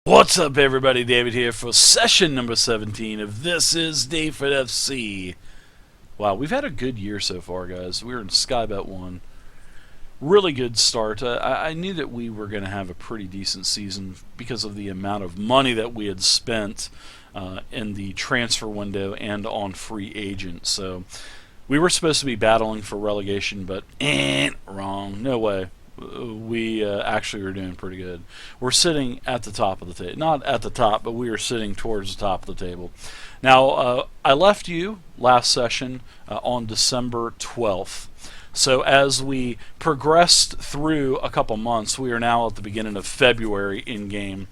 What's up, everybody? David here for session number 17 of This is Daveford FC. Wow, we've had a good year so far, guys. We were in Skybet 1. Really good start. I knew that we were going to have a pretty decent season because of the amount of money that we had spent in the transfer window and on free agents. So we were supposed to be battling for relegation, but wrong. No way. We actually are doing pretty good. We're sitting at the top of the table. Not at the top, but we are sitting towards the top of the table. Now, I left you last session on December 12th. So as we progressed through a couple months, we are now at the beginning of February in-game.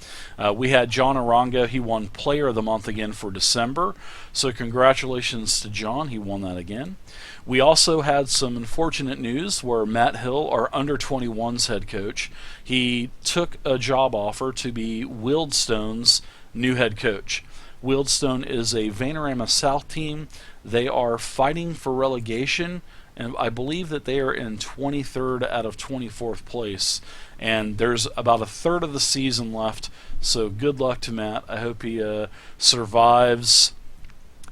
We had John Arango. He won Player of the Month again for December. So congratulations to John. He won that again. We also had some unfortunate news where Matt Hill, our under-21s head coach, he took a job offer to be Wildstone's new head coach. Wildstone is a Vanarama South team. They are fighting for relegation, and I believe that they are in 23rd out of 24th place. And there's about a third of the season left, so good luck to Matt. I hope he survives,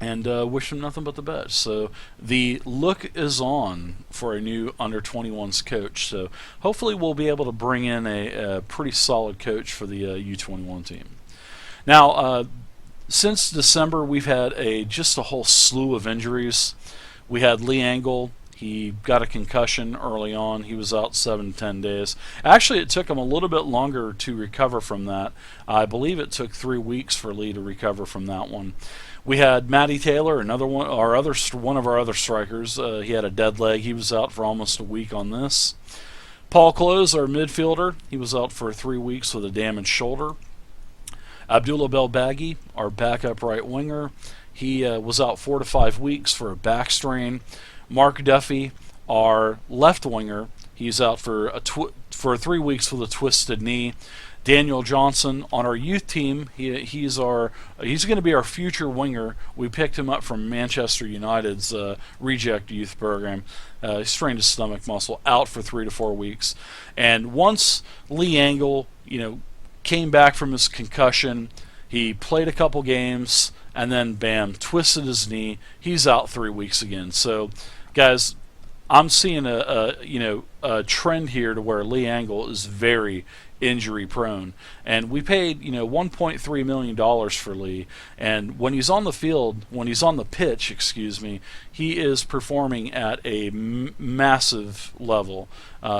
and wish him nothing but the best. So the look is on for a new under-21s coach. So hopefully we'll be able to bring in a pretty solid coach for the U21 team. Now, since December, we've had just a whole slew of injuries. We had Lee Angle. He got a concussion early on. He was out 7 to 10 days. Actually, it took him a little bit longer to recover from that. I believe it took 3 weeks for Lee to recover from that one. We had Matty Taylor, another one, one of our other strikers. He had a dead leg. He was out for almost a week on this. Paul Close, our midfielder, he was out for 3 weeks with a damaged shoulder. Abdullah Belbaghi, our backup right winger, he was out 4 to 5 weeks for a back strain. Mark Duffy, our left winger, he's out for 3 weeks with a twisted knee. Daniel Johnson on our youth team, he's going to be our future winger. We picked him up from Manchester United's reject youth program. He strained his stomach muscle, out for 3 to 4 weeks. And once Lee Angle, came back from his concussion, he played a couple games, and then bam, twisted his knee. He's out 3 weeks again. So, guys, I'm seeing a trend here to where Lee Angle is very injury prone, and we paid $1.3 million for Lee, and when he's on the field, when he's on the pitch, he is performing at a massive level.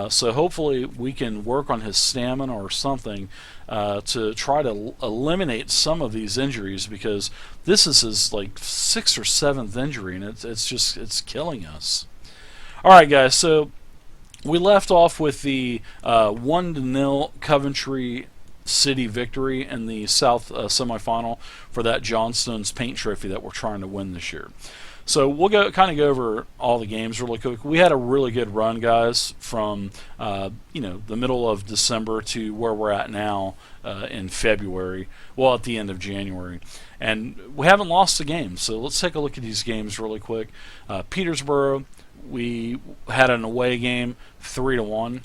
So hopefully we can work on his stamina or something to try to eliminate some of these injuries, because this is his 6th or 7th injury, and it's killing us. All right, guys, so we left off with the 1-0 Coventry City victory in the South semifinal for that Johnstone's paint trophy that we're trying to win this year. So we'll go over all the games really quick. We had a really good run, guys, from the middle of December to where we're at now in February. Well, at the end of January, and we haven't lost a game. So let's take a look at these games really quick. Peterborough, we had an away game, 3-1.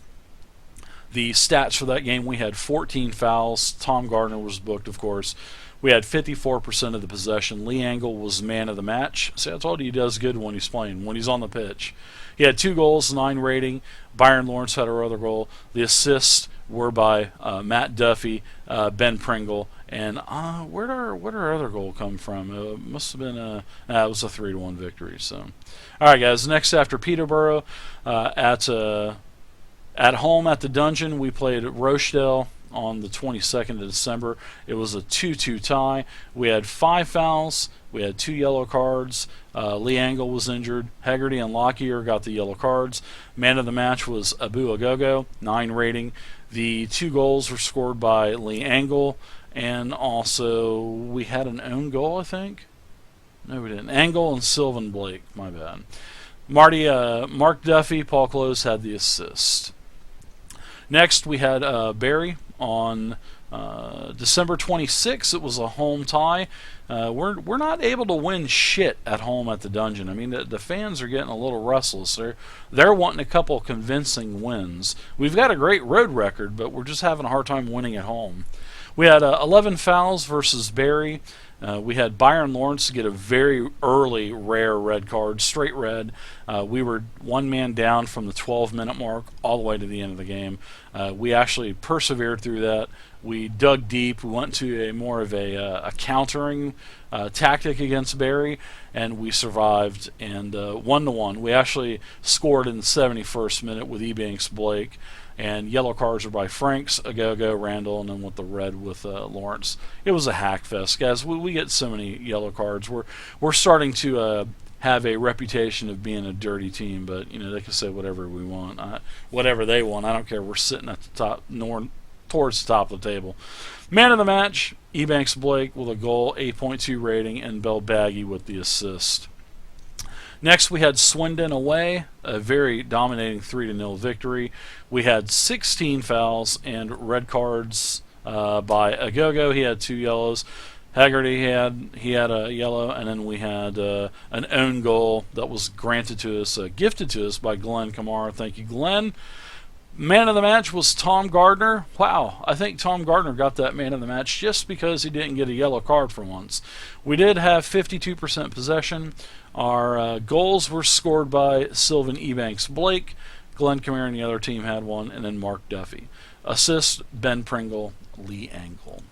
The stats for that game: we had 14 fouls. Tom Gardner was booked, of course. We had 54% of the possession. Lee Angle was man of the match. See, I told you he does good when he's playing, when he's on the pitch. He had 2 goals, 9 rating. Byron Lawrence had our other goal. The assists were by Matt Duffy, Ben Pringle, and where did our other goal come from? It must have been it was a 3-1 victory. So, all right, guys. Next, after Peterborough, at home at the Dungeon, we played Rochdale on the 22nd of December. It was a 2-2 tie. We had 5 fouls. We had 2 yellow cards. Lee Angle was injured. Hegarty and Lockyer got the yellow cards. Man of the match was Abu Agogo, 9 rating. The 2 goals were scored by Lee Angle, and also we had an own goal, I think. No, we didn't. Angle and Sylvan Blake. My bad. Mark Duffy, Paul Close had the assist. Next, we had Barry on December 26th. It was a home tie. We're not able to win shit at home at the Dungeon. I mean, the fans are getting a little restless. They're wanting a couple convincing wins. We've got a great road record, but we're just having a hard time winning at home. We had 11 fouls versus Barry. We had Byron Lawrence get a very early rare red card, straight red. We were one man down from the 12-minute mark all the way to the end of the game. We actually persevered through that. We dug deep. We went to more of a countering tactic against Barry, and we survived. And 1-1. We actually scored in the 71st minute with Ebanks Blake. And yellow cards were by Franks, Agogo, Randall, and then with the red with Lawrence. It was a hack fest, guys. We get so many yellow cards. We're starting to have a reputation of being a dirty team, but they can say whatever we want, whatever they want. I don't care. We're sitting at the top, towards the top of the table. Man of the match, Ebanks Blake with a goal, 8.2 rating, and Bell Baggy with the assist. Next, we had Swindon away, a very dominating 3-0 victory. We had 16 fouls and red cards by Agogo. He had 2 yellows. Haggerty he had a yellow, and then we had an own goal that was granted to us, gifted to us by Glenn Kamara. Thank you, Glenn. Man of the match was Tom Gardner. Wow, I think Tom Gardner got that man of the match just because he didn't get a yellow card for once. We did have 52% possession. Our goals were scored by Sylvan Ebanks Blake. Glenn Kamara and the other team had one, and then Mark Duffy. Assist, Ben Pringle, Lee Angle.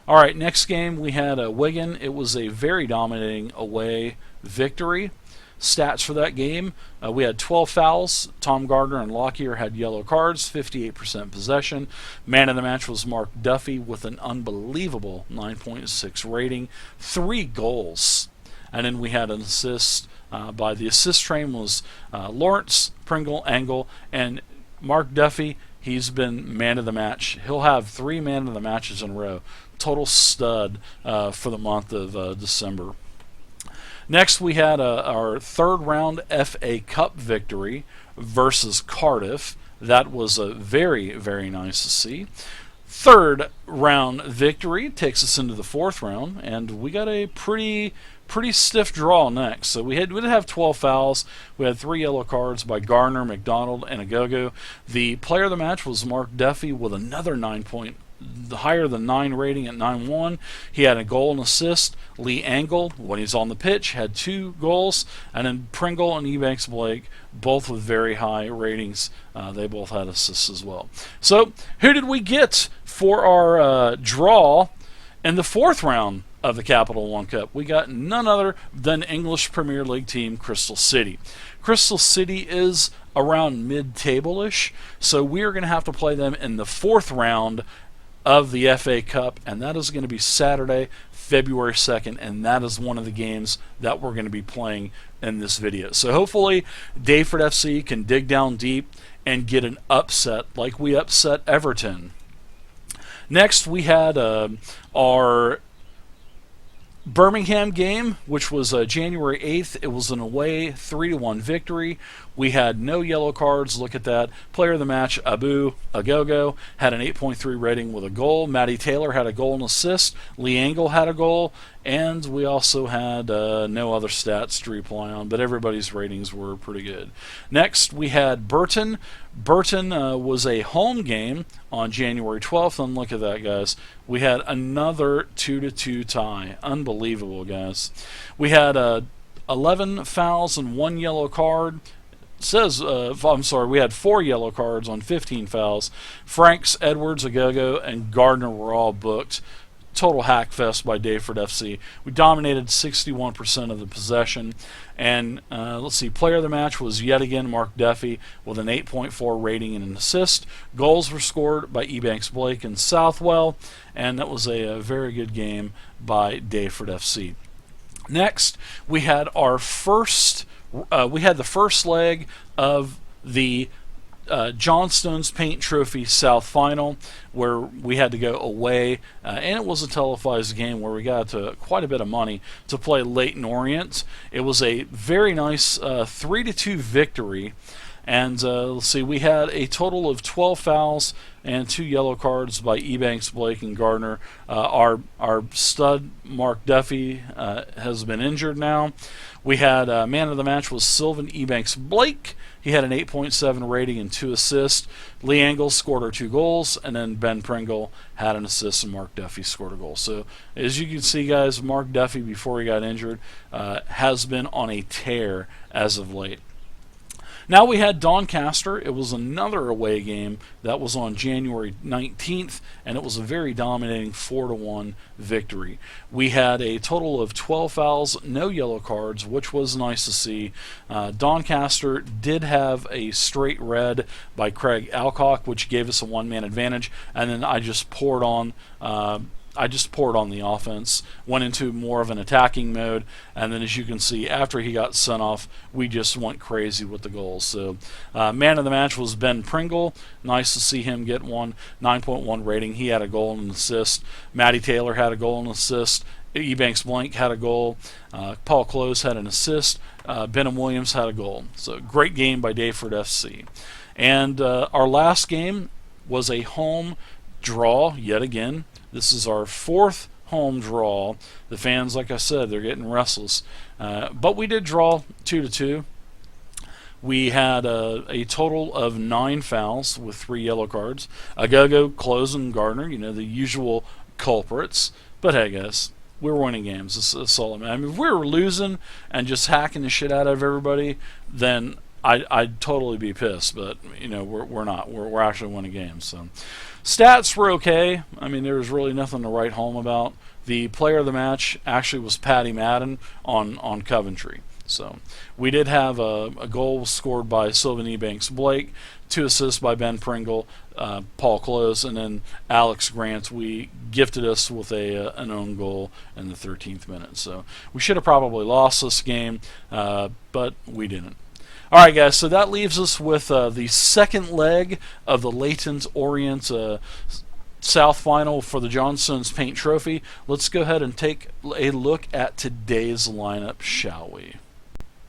All right, next game we had Wigan. It was a very dominating away victory. Stats for that game, we had 12 fouls. Tom Gardner and Lockyer had yellow cards, 58% possession. Man of the match was Mark Duffy with an unbelievable 9.6 rating, 3 goals. And then we had an assist by the assist train was Lawrence, Pringle, Angle, and Mark Duffy. He's been man of the match. He'll have 3 man of the matches in a row. Total stud for the month of December. Next, we had our third round FA Cup victory versus Cardiff. That was very, very nice to see. Third round victory takes us into the fourth round, and we got a pretty stiff draw next. So we did have 12 fouls. We had 3 yellow cards by Garner, McDonald, and Agogo. The player of the match was Mark Duffy with another 9 higher than 9 rating at 9-1. He had a goal and assist. Lee Angle, when he's on the pitch, had 2 goals. And then Pringle and Ebanks Blake, both with very high ratings. They both had assists as well. So who did we get for our draw in the fourth round of the Capital One Cup? We got none other than English Premier League team Crystal City. Crystal City is around mid-table-ish, so we are going to have to play them in the fourth round of the FA Cup, and that is going to be Saturday, February 2nd, and that is one of the games that we're going to be playing in this video. So hopefully Daveford FC can dig down deep and get an upset like we upset Everton. Next, we had our Birmingham game, which was January 8th. It was an away 3-1 victory. We had no yellow cards. Look at that. Player of the match, Agogo, had an 8.3 rating with a goal. Matty Taylor had a goal and assist. Lee Angle had a goal. And we also had no other stats to reply on, but everybody's ratings were pretty good. Next, we had Burton. Burton was a home game on January 12th, and look at that, guys. We had another 2-2 tie. Unbelievable, guys. We had 11 fouls and 1 yellow card. We had 4 yellow cards on 15 fouls. Franks, Edwards, Agogo, and Gardner were all booked. Total hack fest by Daveford FC. We dominated 61% of the possession. And let's see, player of the match was yet again Mark Duffy with an 8.4 rating and an assist. Goals were scored by Ebanks Blake and Southwell, and that was a very good game by Daveford FC. Next, we had our the first leg of the Johnstone's Paint Trophy South Final, where we had to go away, and it was a televised game where we got quite a bit of money to play Leyton Orient. It was a very nice 3-2 victory. And let's see, we had a total of 12 fouls and 2 yellow cards by Ebanks, Blake, and Gardner. Our stud, Mark Duffy, has been injured now. We had man of the match was Sylvan Ebanks Blake. He had an 8.7 rating and 2 assists. Lee Engel scored our 2 goals, and then Ben Pringle had an assist, and Mark Duffy scored a goal. So as you can see, guys, Mark Duffy, before he got injured, has been on a tear as of late. Now we had Doncaster. It was another away game that was on January 19th, and it was a very dominating 4-1 victory. We had a total of 12 fouls, no yellow cards, which was nice to see. Doncaster did have a straight red by Craig Alcock, which gave us a one-man advantage, and then I just poured on the offense, went into more of an attacking mode, and then as you can see, after he got sent off, we just went crazy with the goals. So man of the match was Ben Pringle. Nice to see him get one, 9.1 rating. He had a goal and an assist. Matty Taylor had a goal and an assist. Ebanks Blank had a goal. Paul Close had an assist. Benham Williams had a goal. So great game by Daveford FC. And our last game was a home draw yet again. This is our 4th home draw. The fans, like I said, they're getting restless. But we did draw 2-2. We had a total of 9 fouls with 3 yellow cards. Agogo, Close, and Gardner, the usual culprits. But hey, guys, we're winning games. That's all I mean. I mean, if we were losing and just hacking the shit out of everybody, then I'd totally be pissed. But we're not. We're actually winning games. So stats were okay. I mean, there was really nothing to write home about. The player of the match actually was Paddy Madden on Coventry. So we did have a goal scored by Sylvan Ebanks Blake, 2 assists by Ben Pringle, Paul Close, and then Alex Grant. We gifted us with an own goal in the 13th minute. So we should have probably lost this game, but we didn't. All right, guys, so that leaves us with the second leg of the Leyton's Orient South final for the John Stones Paint Trophy. Let's go ahead and take a look at today's lineup, shall we?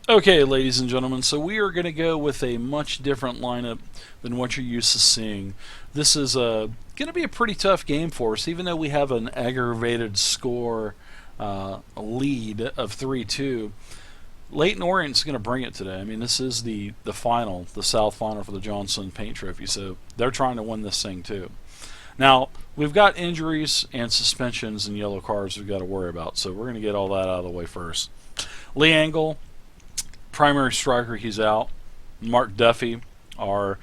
Okay, ladies and gentlemen, so we are going to go with a much different lineup than what you're used to seeing. This is going to be a pretty tough game for us, even though we have an aggravated score lead of 3-2. Leyton Orient's going to bring it today. I mean, this is the final, the South final for the John Stones Paint Trophy, so they're trying to win this thing too. Now, we've got injuries and suspensions and yellow cards we've got to worry about, so we're going to get all that out of the way first. Lee Engel, primary striker, he's out. Mark Duffy, our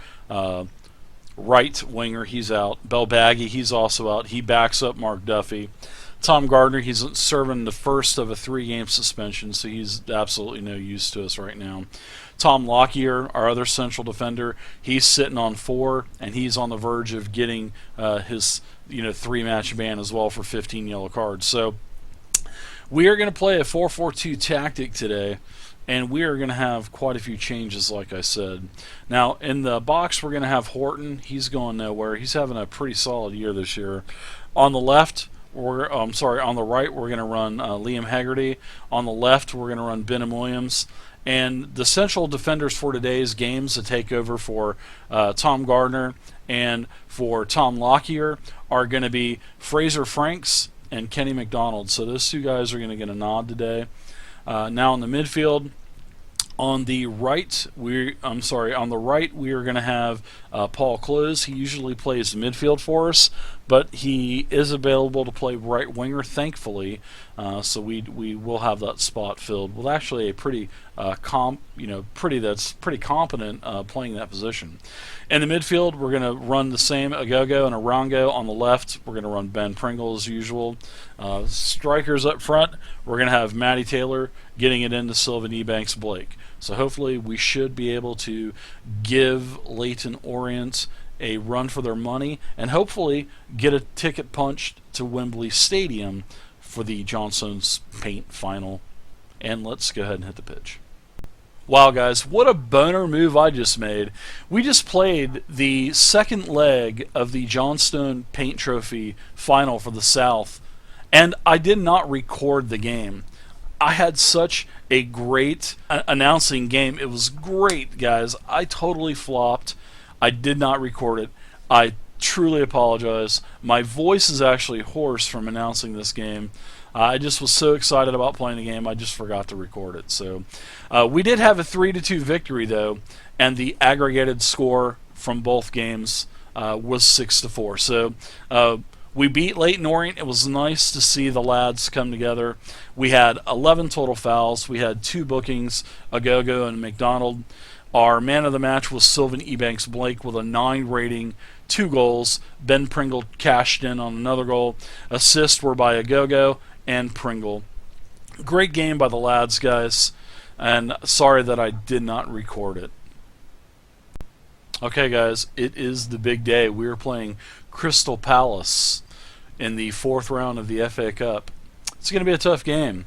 right winger, he's out. Bell Baggy, he's also out. He backs up Mark Duffy. Tom Gardner, he's serving the first of a 3-game suspension, so he's absolutely no use to us right now. Tom Lockyer, our other central defender, he's sitting on 4, and he's on the verge of getting his 3-match ban as well for 15 yellow cards. So we are going to play a 4-4-2 tactic today, and we are going to have quite a few changes, like I said. Now, in the box, we're going to have Horton. He's going nowhere. He's having a pretty solid year this year. On the left, on the right, we're going to run Liam Haggerty. On the left, we're going to run Benham Williams. And the central defenders for today's games to take over for Tom Gardner and for Tom Lockyer are going to be Fraser Franks and Kenny McDonald. So those 2 guys are going to get a nod today. Now in the midfield, on the right, we are going to have Paul Close. He usually plays midfield for us, but he is available to play right winger, thankfully. So we will have that spot filled with actually a pretty competent playing that position. In the midfield, we're going to run the same Agogo and Arango. On the left, we're going to run Ben Pringle as usual. Strikers up front, we're going to have Matty Taylor getting it into Sylvan Ebanks Blake. So hopefully we should be able to give Leyton Orient a run for their money and hopefully get a ticket punched to Wembley Stadium for the John Stones Paint final. And let's go ahead and hit the pitch. Wow, guys, what a boner move I just made. We just played the second leg of the John Stones Paint Trophy final for the South, and I did not record the game. I had such a great announcing game. It was great, guys. I totally flopped. I did not record it. I truly apologize. My voice is actually hoarse from announcing this game. I just was so excited about playing the game, I just forgot to record it. So we did have a 3-2 victory, though, and the aggregated score from both games was 6-4. So we beat Leyton Orient. It was nice to see the lads come together. We had 11 total fouls. We had 2 bookings, Agogo and McDonald. Our man of the match was Sylvan Ebanks Blake with a 9 rating, 2 goals. Ben Pringle cashed in on another goal. Assists were by Agogo and Pringle. Great game by the lads, guys, and sorry that I did not record it. Okay, guys, it is the big day. We are playing Crystal Palace in the 4th round of the FA Cup. It's going to be a tough game.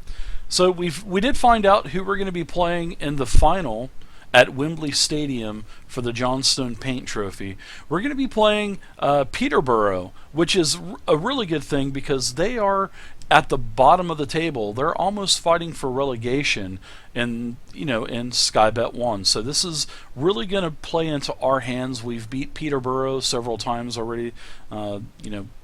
So we did find out who we're going to be playing in the final at Wembley Stadium for the Johnstone Paint Trophy. We're going to be playing Peterborough, which is a really good thing because they are at the bottom of the table. They're almost fighting for relegation in Sky Bet 1. So this is really going to play into our hands. We've beat Peterborough several times already,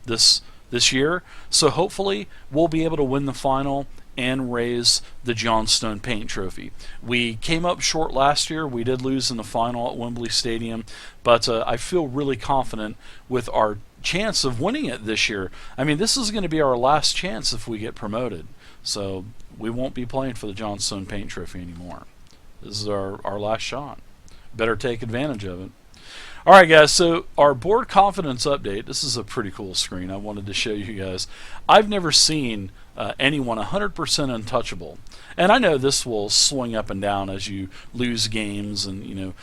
this year. So hopefully we'll be able to win the final and raise the Johnstone Paint Trophy. We came up short last year. We did lose in the final at Wembley Stadium, but I feel really confident with our chance of winning it this year. I mean, this is going to be our last chance if we get promoted. So we won't be playing for the Johnstone Paint Trophy anymore. This is our last shot. Better take advantage of it. Alright, guys, so our board confidence update. This is a pretty cool screen I wanted to show you guys. I've never seen anyone 100% untouchable. And I know this will swing up and down as you lose games and,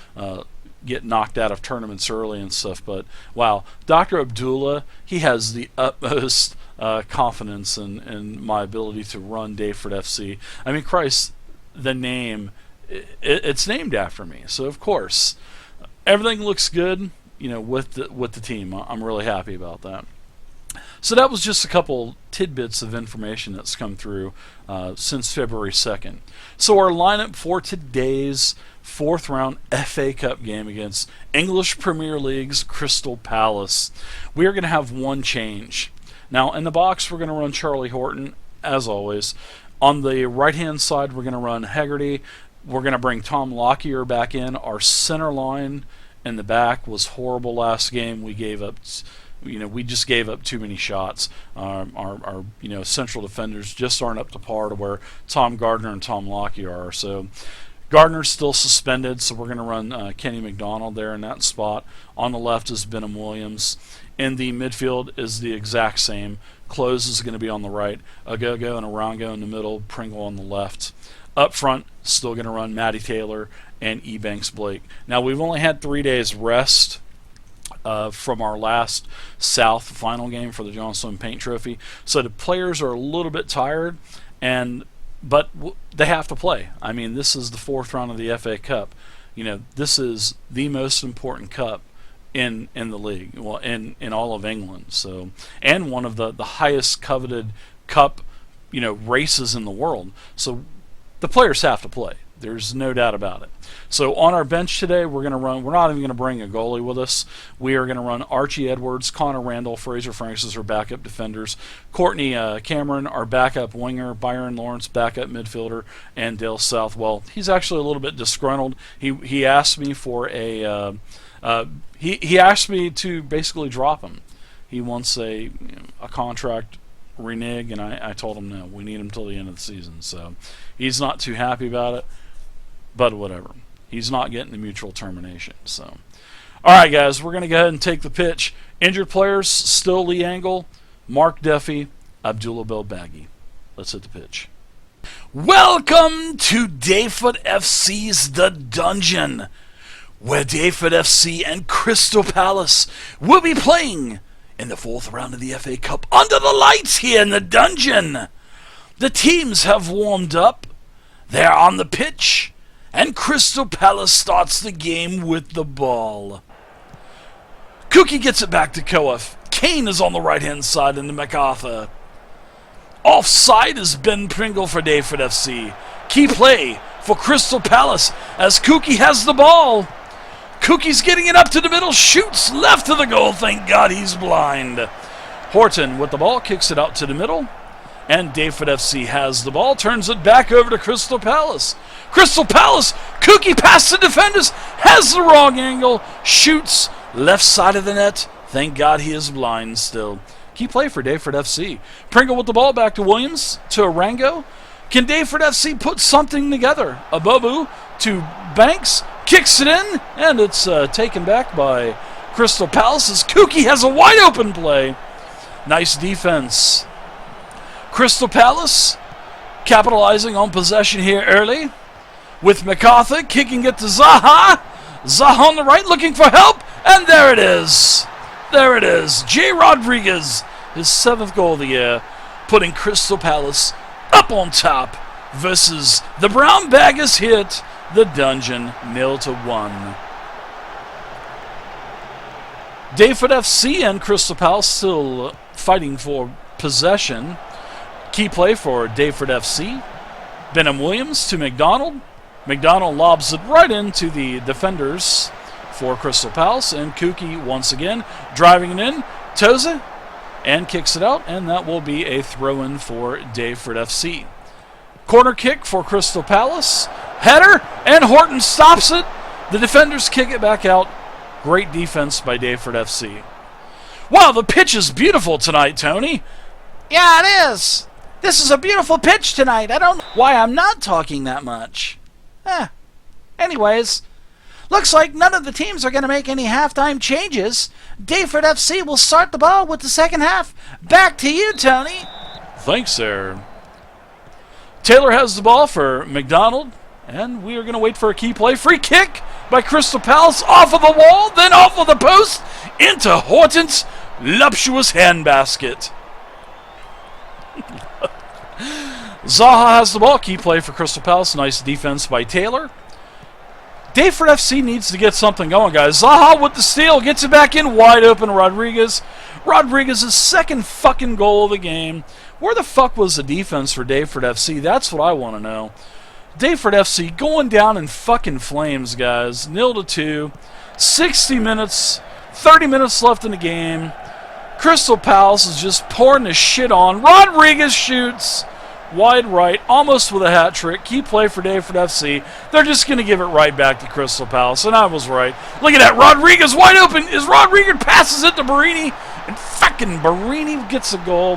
get knocked out of tournaments early and stuff. But, wow, Dr. Abdullah, he has the utmost confidence in my ability to run Daveford FC. I mean, Christ, the name, it's named after me. So, of course, everything looks good, with the team. I'm really happy about that. So that was just a couple tidbits of information that's come through since February 2nd. So our lineup for today's 4th round FA Cup game against English Premier League's Crystal Palace. We are going to have one change. Now in the box we're going to run Charlie Horton as always. On the right hand side we're going to run Hegarty. We're going to bring Tom Lockyer back in. Our center line in the back was horrible last game. We gave up, we just gave up too many shots. Our central defenders just aren't up to par to where Tom Gardner and Tom Lockyer are. So Gardner's still suspended, so we're going to run Kenny McDonald there in that spot. On the left is Benham Williams. In the midfield is the exact same. Close is going to be on the right. Agogo and Arango in the middle. Pringle on the left. Up front, still going to run Matty Taylor and Ebanks Blake. Now, we've only had 3 days rest from our last South final game for the Johnstone Paint Trophy. So the players are a little bit tired, but they have to play. I mean, this is the 4th round of the FA Cup. This is the most important cup in the league, well, in all of England. So, and one of the highest coveted cup, races in the world. So the players have to play. There's no doubt about it. So on our bench today, we're not even going to bring a goalie with us. We are going to run Archie Edwards, Connor Randall, Fraser Franks as our backup defenders, Courtney Cameron, our backup winger, Byron Lawrence, backup midfielder, and Dale Southwell. He's actually a little bit disgruntled. He asked me for he asked me to basically drop him. He wants a contract renege, and I told him no. We need him till the end of the season. So he's not too happy about it, but whatever. He's not getting the mutual termination. So, all right, guys, we're going to go ahead and take the pitch. Injured players, still Lee Angle, Mark Duffy, Abdullah Belbaghi. Let's hit the pitch. Welcome to Daveford FC's The Dungeon, where Daveford FC and Crystal Palace will be playing in the 4th round of the FA Cup under the lights here in the dungeon. The teams have warmed up. They're on the pitch. And Crystal Palace starts the game with the ball. Cookie gets it back to Coaf. Kane is on the right-hand side into MacArthur. Offside is Ben Pringle for Daveford FC. Key play for Crystal Palace as Kookie has the ball. Kookie's getting it up to the middle, shoots left of the goal. Thank God he's blind. Horton with the ball, kicks it out to the middle. And Daveford FC has the ball, turns it back over to Crystal Palace. Crystal Palace, Kookie past the defenders, has the wrong angle, shoots left side of the net. Thank God he is blind still. Key play for Daveford FC. Pringle with the ball back to Williams, to Arango. Can Daveford FC put something together? Abobu to Banks, kicks it in, and it's taken back by Crystal Palace as Kookie has a wide open play. Nice defense. Crystal Palace capitalizing on possession here early with MacArthur kicking it to Zaha. Zaha on the right looking for help, and there it is. There it is. Jay Rodriguez, his 7th goal of the year, putting Crystal Palace up on top versus the Brown Baggers hit the Dungeon 0-1. Daveford FC and Crystal Palace still fighting for possession. Key play for Daveford FC. Benham Williams to McDonald. McDonald lobs it right into the defenders for Crystal Palace. And Kookie once again driving it in. Toza and kicks it out. And that will be a throw-in for Daveford FC. Corner kick for Crystal Palace. Header and Horton stops it. The defenders kick it back out. Great defense by Daveford FC. Wow, the pitch is beautiful tonight, Tony. Yeah, it is. This is a beautiful pitch tonight. I don't know why I'm not talking that much. Anyways, looks like none of the teams are going to make any halftime changes. Daveford FC will start the ball with the second half. Back to you, Tony. Thanks, sir. Taylor has the ball for McDonald, and we are going to wait for a key play. Free kick by Crystal Palace off of the wall, then off of the post into Horton's voluptuous handbasket. Zaha has the ball. Key play for Crystal Palace. Nice defense by Taylor. Daveford FC needs to get something going, guys. Zaha with the steal. Gets it back in. Wide open Rodriguez. Rodriguez's 2nd fucking goal of the game. Where the fuck was the defense for Daveford FC? That's what I want to know. Daveford FC going down in fucking flames, guys. 0-2. 60 minutes. 30 minutes left in the game. Crystal Palace is just pouring the shit on. Rodriguez shoots. Wide right, almost with a hat trick. Key play for Daveford FC. They're just going to give it right back to Crystal Palace, and I was right. Look at that, Rodriguez wide open. As Rodriguez passes it to Barini, and fucking Barini gets a goal.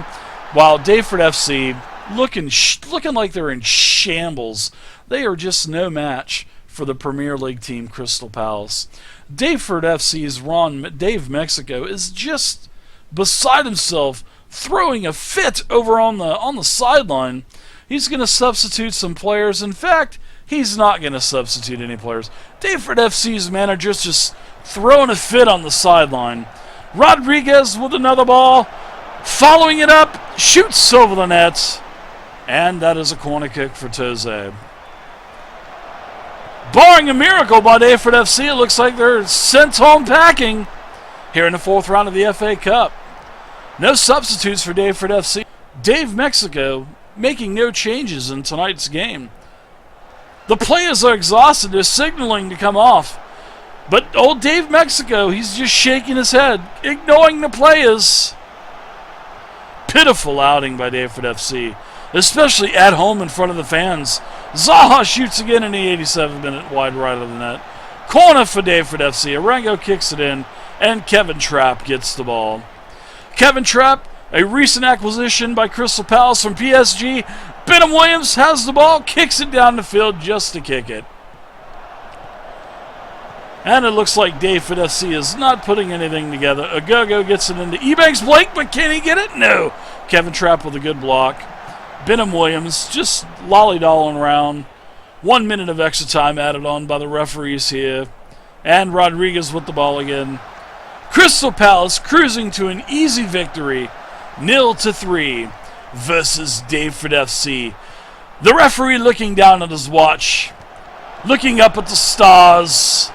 While Daveford FC looking like they're in shambles. They are just no match for the Premier League team, Crystal Palace. Daveford FC's Dave Mexico is just beside himself, throwing a fit over on the sideline. He's going to substitute some players. In fact, he's not going to substitute any players. Daveford FC's manager's just throwing a fit on the sideline. Rodriguez with another ball, following it up, shoots over the net, and that is a corner kick for Toze. Barring a miracle by Daveford FC, it looks like they're sent home packing here in the 4th round of the FA Cup. No substitutes for Daveford FC. Dave Mexico making no changes in tonight's game. The players are exhausted. They're signaling to come off. But old Dave Mexico, he's just shaking his head, ignoring the players. Pitiful outing by Daveford FC, especially at home in front of the fans. Zaha shoots again in the 87th minute, wide right of the net. Corner for Daveford FC. Arango kicks it in, and Kevin Trapp gets the ball. Kevin Trapp, a recent acquisition by Crystal Palace from PSG. Benham Williams has the ball, kicks it down the field just to kick it. And it looks like Daveford FC is not putting anything together. Agogo gets it into Ebanks Blake, but can he get it? No. Kevin Trapp with a good block. Benham Williams just lollydolling around. 1 minute of extra time added on by the referees here. And Rodriguez with the ball again. Crystal Palace cruising to an easy victory, 0-3 versus Daveford FC. The referee looking down at his watch, looking up at the stars.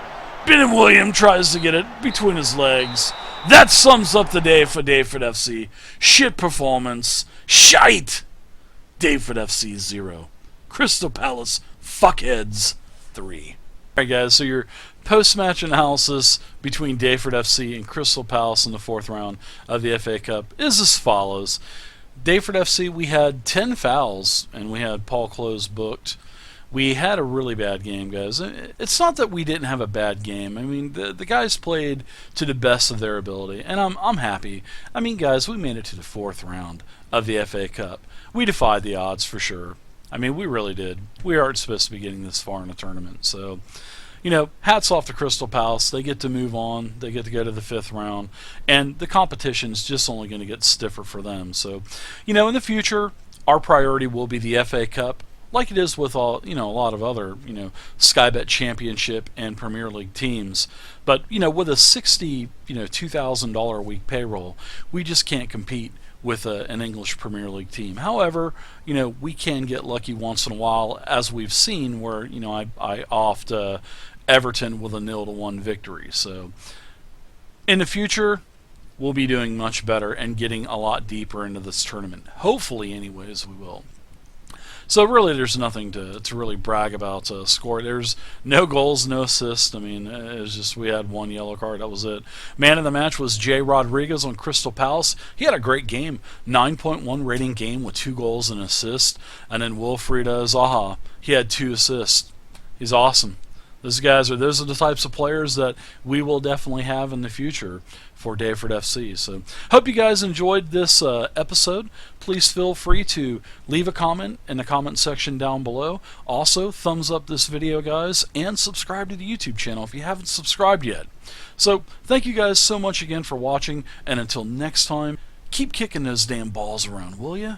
Benham Williams tries to get it between his legs. That sums up the day for Daveford FC. Shit performance. Shite. Daveford FC 0. Crystal Palace Fuckheads 3. Alright guys, so your post-match analysis between Daveford FC and Crystal Palace in the 4th round of the FA Cup is as follows. Daveford FC, we had 10 fouls, and we had Paul Close booked. We had a really bad game, guys. It's not that we didn't have a bad game. I mean, the guys played to the best of their ability, and I'm happy. I mean, guys, we made it to the 4th round of the FA Cup. We defied the odds for sure. I mean, we really did. We aren't supposed to be getting this far in a tournament. So, you know, hats off to Crystal Palace. They get to move on. They get to go to the 5th round. And the competition's just only going to get stiffer for them. So, you know, in the future, our priority will be the FA Cup, like it is with all, you know, a lot of other, you know, Sky Bet Championship and Premier League teams. But, you know, with a $2,000 a week payroll, we just can't compete with an English Premier League team. However, you know, we can get lucky once in a while, as we've seen, where, you know, I offed Everton with a 0-1 victory. So in the future, we'll be doing much better and getting a lot deeper into this tournament. Hopefully, anyways, we will. So really, there's nothing to really brag about score. There's no goals, no assists. I mean, it was just we had 1 yellow card. That was it. Man of the match was Jay Rodriguez on Crystal Palace. He had a great game. 9.1 rating game with 2 goals and an assist. And then Wilfried Zaha, he had 2 assists. He's awesome. Those are the types of players that we will definitely have in the future for Daveford FC. So, hope you guys enjoyed this episode. Please feel free to leave a comment in the comment section down below. Also, thumbs up this video, guys, and subscribe to the YouTube channel if you haven't subscribed yet. So, thank you guys so much again for watching, and until next time, keep kicking those damn balls around, will ya?